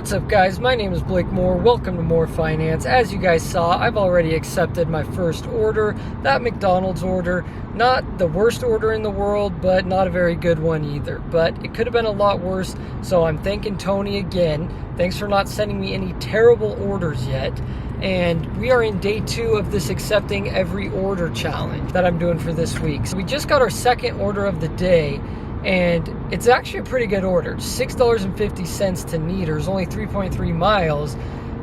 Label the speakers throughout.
Speaker 1: What's up, guys? My name is Blake Moore. Welcome to More Finance. As you guys saw, I've already accepted my first order, that McDonald's order. Not the worst order in the world, but not a very good one either. But it could have been a lot worse, so I'm thanking Tony again. Thanks for not sending me any terrible orders yet. And we are in day 2 of this accepting every order challenge that I'm doing for this week. So we just got our second order of the day, and it's actually a pretty good order. $6.50 to Neaters, only 3.3 miles.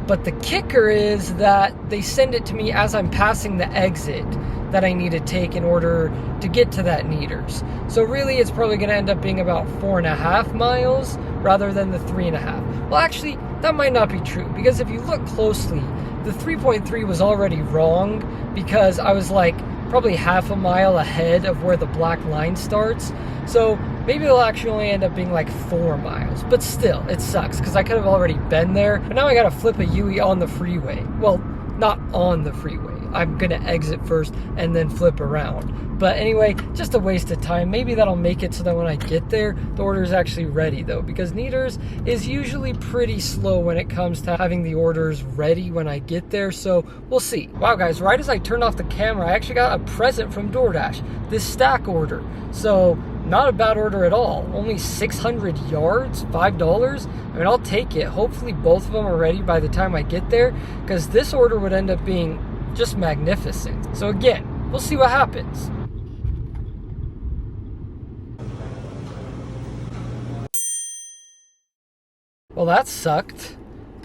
Speaker 1: But the kicker is that they send it to me as I'm passing the exit that I need to take in order to get to that Neaters. So really it's probably going to end up being about 4.5 miles rather than the 3.5. Well, actually, that might not be true, because if you look closely, the 3.3 was already wrong, because I was like probably half a mile ahead of where the black line starts. So maybe it'll actually only end up being like 4 miles. But still, it sucks because I could have already been there. But now I got to flip a UE on the freeway. Well, not on the freeway. I'm going to exit first and then flip around. But anyway, just a waste of time. Maybe that'll make it so that when I get there, the order is actually ready though. Because Neaters is usually pretty slow when it comes to having the orders ready when I get there. So we'll see. Wow, guys, right as I turned off the camera, I actually got a present from Doordash. This stack order. So not a bad order at all. Only 600 yards, $5. I mean, I'll take it. Hopefully both of them are ready by the time I get there, because this order would end up being just magnificent. So again, we'll see what happens. Well, that sucked.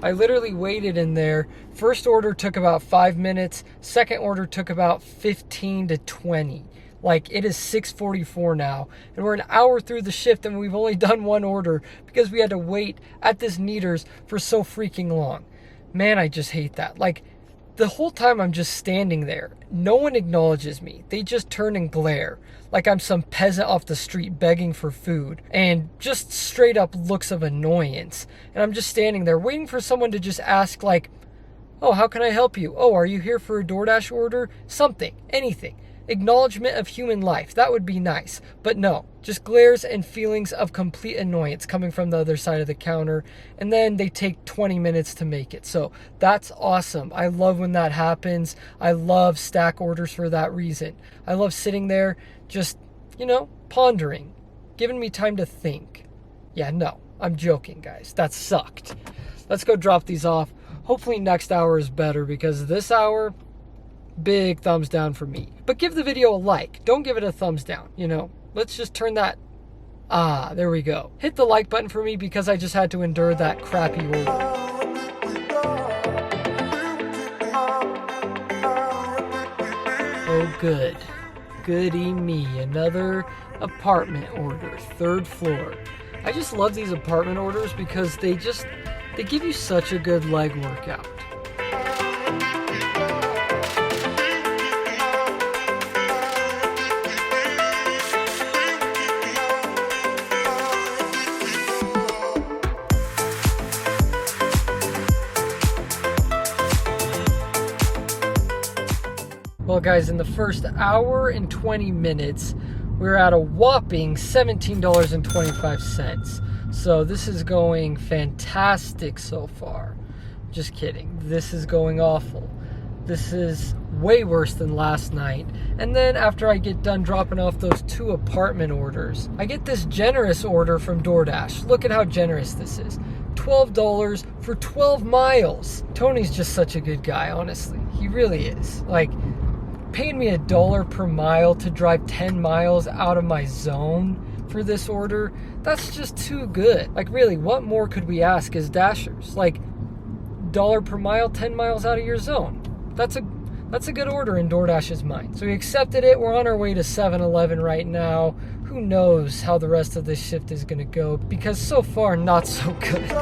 Speaker 1: I literally waited in there. First order took about 5 minutes. Second order took about 15 to 20. Like, it is 6:44 now, and we're an hour through the shift, and we've only done one order because we had to wait at this Neaters for so freaking long. Man, I just hate that. Like, the whole time I'm just standing there. No one acknowledges me. They just turn and glare like I'm some peasant off the street begging for food, and just straight up looks of annoyance. And I'm just standing there waiting for someone to just ask, like, oh, how can I help you? Oh, are you here for a DoorDash order? Something, anything. Acknowledgement of human life. That would be nice. But no, just glares and feelings of complete annoyance coming from the other side of the counter. And then they take 20 minutes to make it. So that's awesome. I love when that happens. I love stack orders for that reason. I love sitting there just, pondering, giving me time to think. Yeah, no, I'm joking, guys. That sucked. Let's go drop these off. Hopefully next hour is better, because this hour, big thumbs down for me. But give the video a like. Don't give it a thumbs down, Let's just turn that... there we go. Hit the like button for me, because I just had to endure that crappy order. Oh, good. Goody me. Another apartment order. 3rd floor. I just love these apartment orders because they give you such a good leg workout. Well, guys, in the first hour and 20 minutes, we're at a whopping $17.25. So this is going fantastic so far. Just kidding. This is going awful. This is way worse than last night. And then after I get done dropping off those 2 apartment orders, I get this generous order from Doordash. Look at how generous this is. $12 for 12 miles. Tony's just such a good guy, honestly. He really is. Like, paying me $1 per mile to drive 10 miles out of my zone for this order, that's just too good. Like, really, what more could we ask as Dashers? Like, $1 per mile, 10 miles out of your zone. That's a good order in Doordash's mind. So we accepted it. We're on our way to 7-Eleven right now. Who knows how the rest of this shift is going to go, because so far, not so good.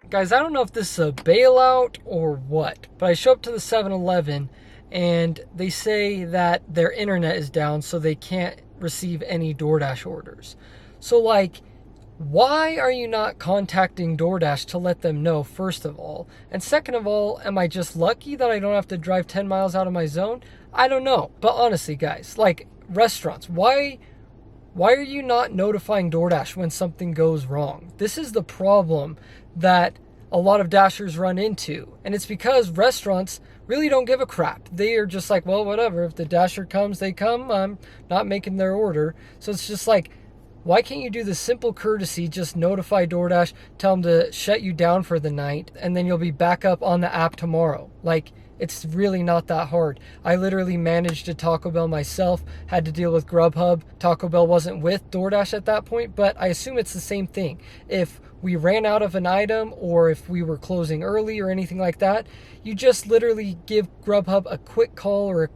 Speaker 1: Guys, I don't know if this is a bailout or what, but I show up to the 7-Eleven and they say that their internet is down, so they can't receive any DoorDash orders. So, like, why are you not contacting Doordash to let them know, first of all? And second of all, am I just lucky that I don't have to drive 10 miles out of my zone? I don't know. But honestly, guys, like, restaurants, why are you not notifying DoorDash when something goes wrong? This is the problem that a lot of Dashers run into. And it's because restaurants really don't give a crap. They are just like, well, whatever. If the Dasher comes, they come. I'm not making their order. So it's just like, why can't you do the simple courtesy, just notify DoorDash, tell them to shut you down for the night, and then you'll be back up on the app tomorrow? Like, it's really not that hard. I literally managed a Taco Bell myself, had to deal with Grubhub. Taco Bell wasn't with DoorDash at that point, but I assume it's the same thing. If we ran out of an item or if we were closing early or anything like that, you just literally give Grubhub a quick call, or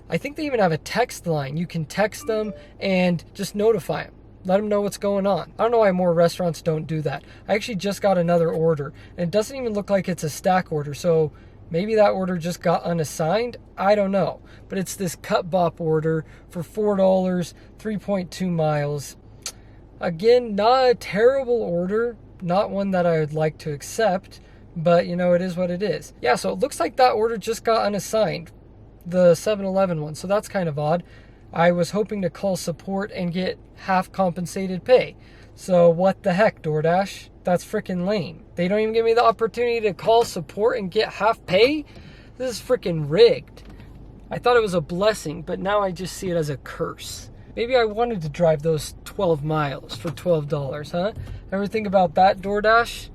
Speaker 1: I think they even have a text line. You can text them and just notify them. Let them know what's going on. I don't know why more restaurants don't do that. I actually just got another order, and it doesn't even look like it's a stack order, so maybe that order just got unassigned. I don't know. But it's this Cut Bop order for $4, 3.2 miles. Again, not a terrible order. Not one that I would like to accept, but you know, it is what it is. Yeah, so it looks like that order just got unassigned, the 7-Eleven one, so that's kind of odd. I was hoping to call support and get half compensated pay. So what the heck, DoorDash? That's freaking lame. They don't even give me the opportunity to call support and get half pay? This is freaking rigged. I thought it was a blessing, but now I just see it as a curse. Maybe I wanted to drive those 12 miles for $12, huh? Ever think about that, DoorDash?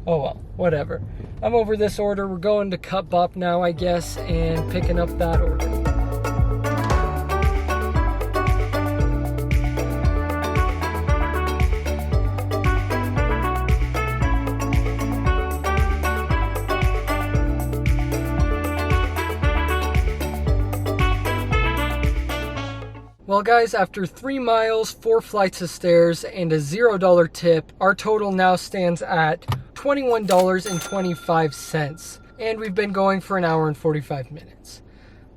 Speaker 1: Oh well, whatever. I'm over this order. We're going to Cut Bop now, I guess, and picking up that order. Well guys, after 3 miles, 4 flights of stairs, and a $0 tip, our total now stands at $21.25. And we've been going for an hour and 45 minutes.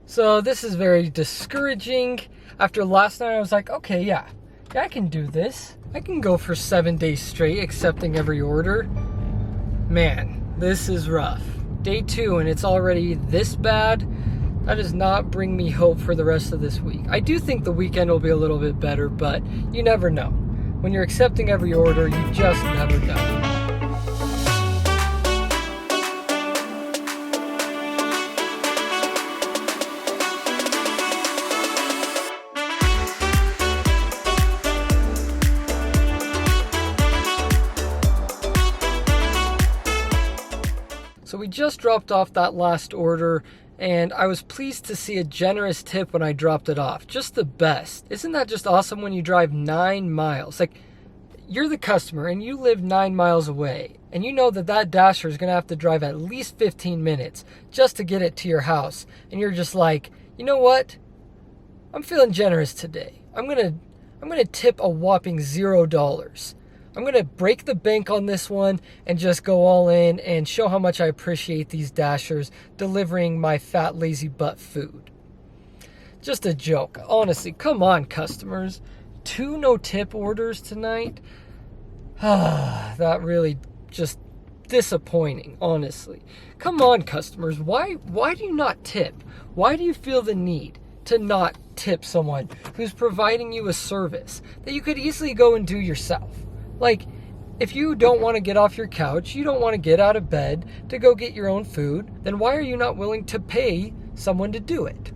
Speaker 1: So this is very discouraging. After last night, I was like, okay, yeah, I can do this. I can go for 7 days straight, accepting every order. Man, this is rough. Day 2, and it's already this bad. That does not bring me hope for the rest of this week. I do think the weekend will be a little bit better, but you never know. When you're accepting every order, you just never know. So we just dropped off that last order, and I was pleased to see a generous tip when I dropped it off. Just the best. Isn't that just awesome when you drive 9 miles? Like, you're the customer and you live 9 miles away, and you know that that Dasher is going to have to drive at least 15 minutes just to get it to your house. And you're just like, you know what? I'm feeling generous today. I'm going to tip a whopping $0. I'm going to break the bank on this one and just go all in and show how much I appreciate these Dashers delivering my fat, lazy butt food. Just a joke. Honestly, come on, customers. 2 no-tip orders tonight? That really just disappointing, honestly. Come on, customers. Why do you not tip? Why do you feel the need to not tip someone who's providing you a service that you could easily go and do yourself? Like, if you don't want to get off your couch, you don't want to get out of bed to go get your own food, then why are you not willing to pay someone to do it?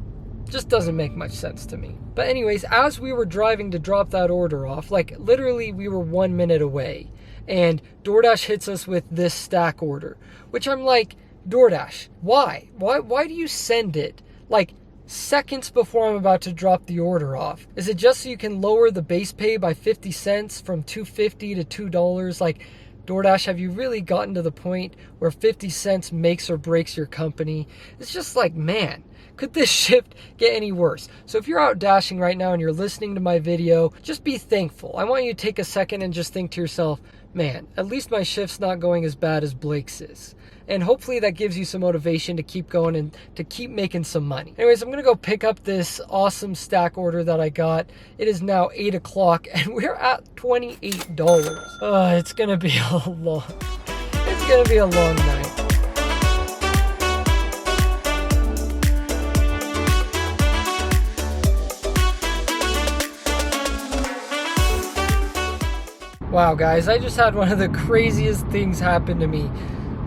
Speaker 1: Just doesn't make much sense to me. But anyways, as we were driving to drop that order off, like literally we were 1 minute away, and DoorDash hits us with this stack order, which I'm like, DoorDash, why? Why do you send it like seconds before I'm about to drop the order off? Is it just so you can lower the base pay by 50 cents from $2.50 to $2? Like, DoorDash, have you really gotten to the point where 50 cents makes or breaks your company? It's just like, man, could this shift get any worse? So if you're out dashing right now and you're listening to my video, just be thankful. I want you to take a second and just think to yourself, man, at least my shift's not going as bad as Blake's is. And hopefully that gives you some motivation to keep going and to keep making some money. Anyways, I'm going to go pick up this awesome stack order that I got. It is now 8 o'clock and we're at $28. It's going to be a long night. Wow, guys, I just had one of the craziest things happen to me.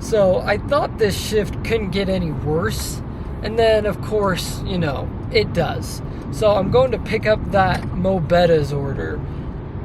Speaker 1: So I thought this shift couldn't get any worse. And then, of course, you know, it does. So I'm going to pick up that Mobetta's order.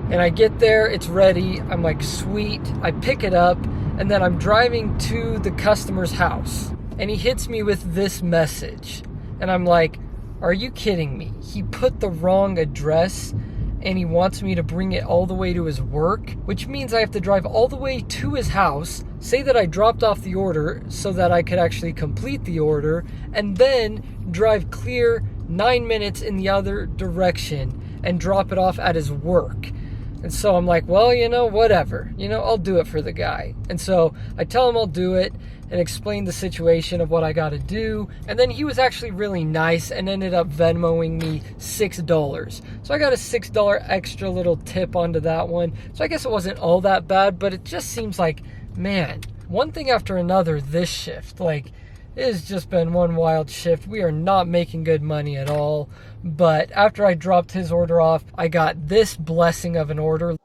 Speaker 1: And I get there, it's ready. I'm like, sweet. I pick it up, and then I'm driving to the customer's house. And he hits me with this message. And I'm like, are you kidding me? He put the wrong address, and he wants me to bring it all the way to his work, which means I have to drive all the way to his house, say that I dropped off the order so that I could actually complete the order, and then drive clear 9 minutes in the other direction and drop it off at his work. And so I'm like, well, you know, whatever. You know, I'll do it for the guy. And so I tell him I'll do it and explain the situation of what I got to do. And then he was actually really nice and ended up Venmoing me $6. So I got a $6 extra little tip onto that one. So I guess it wasn't all that bad, but it just seems like, man, one thing after another this shift. Like, it has just been one wild shift. We are not making good money at all. But after I dropped his order off, I got this blessing of an order.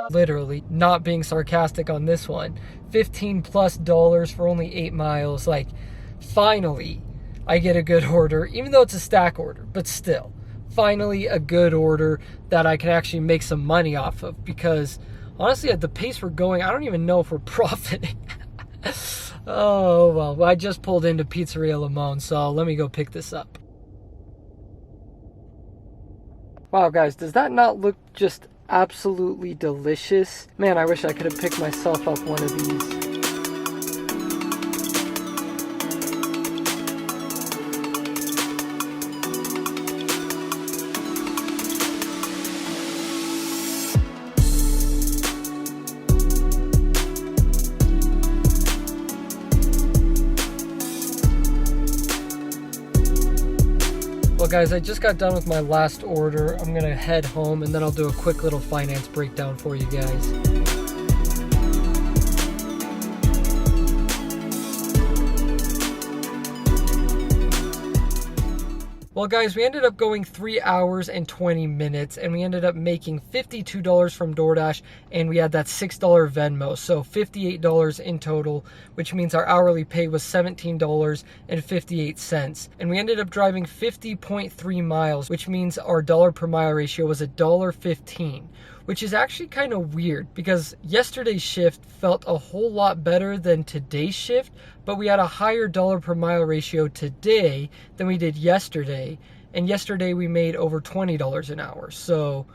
Speaker 1: Literally, not being sarcastic on this one. $15+ for only 8 miles. Like, finally, I get a good order, even though it's a stack order, but still. Finally, a good order that I can actually make some money off of, because honestly, at the pace we're going, I don't even know if we're profiting. Oh, well, I just pulled into Pizzeria Limon, so let me go pick this up. Wow, guys, does that not look just absolutely delicious? Man, I wish I could have picked myself up one of these. Well, guys, I just got done with my last order. I'm gonna head home and then I'll do a quick little finance breakdown for you guys. Well, guys, we ended up going 3 hours and 20 minutes, and we ended up making $52 from Doordash, and we had that $6 Venmo, so $58 in total, which means our hourly pay was $17.58. And we ended up driving 50.3 miles, which means our dollar per mile ratio was $1.15, which is actually kind of weird because yesterday's shift felt a whole lot better than today's shift, but we had a higher dollar per mile ratio today than we did yesterday. And yesterday we made over $20 an hour. So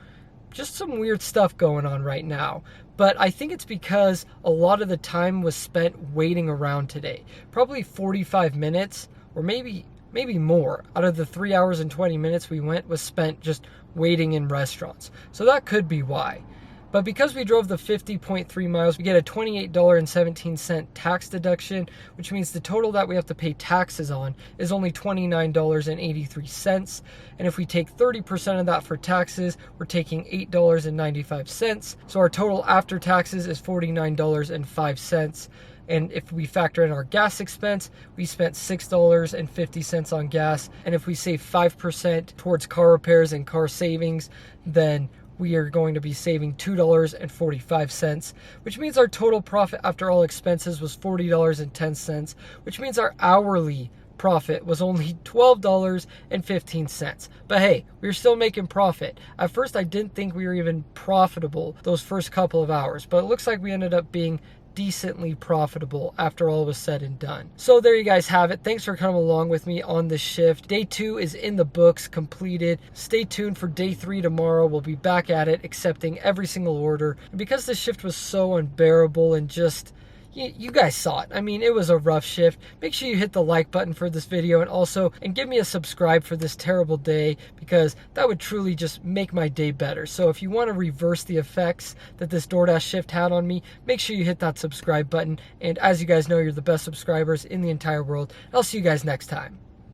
Speaker 1: just some weird stuff going on right now. But I think it's because a lot of the time was spent waiting around today. Probably 45 minutes or maybe more out of the 3 hours and 20 minutes we went was spent just waiting in restaurants. So that could be why. But because we drove the 50.3 miles, we get a $28.17 tax deduction, which means the total that we have to pay taxes on is only $29.83. And if we take 30% of that for taxes, we're taking $8.95. So our total after taxes is $49.05. And if we factor in our gas expense, we spent $6.50 on gas. And if we save 5% towards car repairs and car savings, then we are going to be saving $2.45, which means our total profit after all expenses was $40.10, which means our hourly profit was only $12.15. But hey, we were still making profit. At first, I didn't think we were even profitable those first couple of hours, but it looks like we ended up being decently profitable after all was said and done. So there you guys have it. Thanks for coming along with me on this shift. Day 2 is in the books, completed. Stay tuned for day 3 tomorrow. We'll be back at it, accepting every single order. And because the shift was so unbearable and just, you guys saw it. I mean, it was a rough shift. Make sure you hit the like button for this video and give me a subscribe for this terrible day, because that would truly just make my day better. So if you want to reverse the effects that this DoorDash shift had on me, make sure you hit that subscribe button. And as you guys know, you're the best subscribers in the entire world. I'll see you guys next time.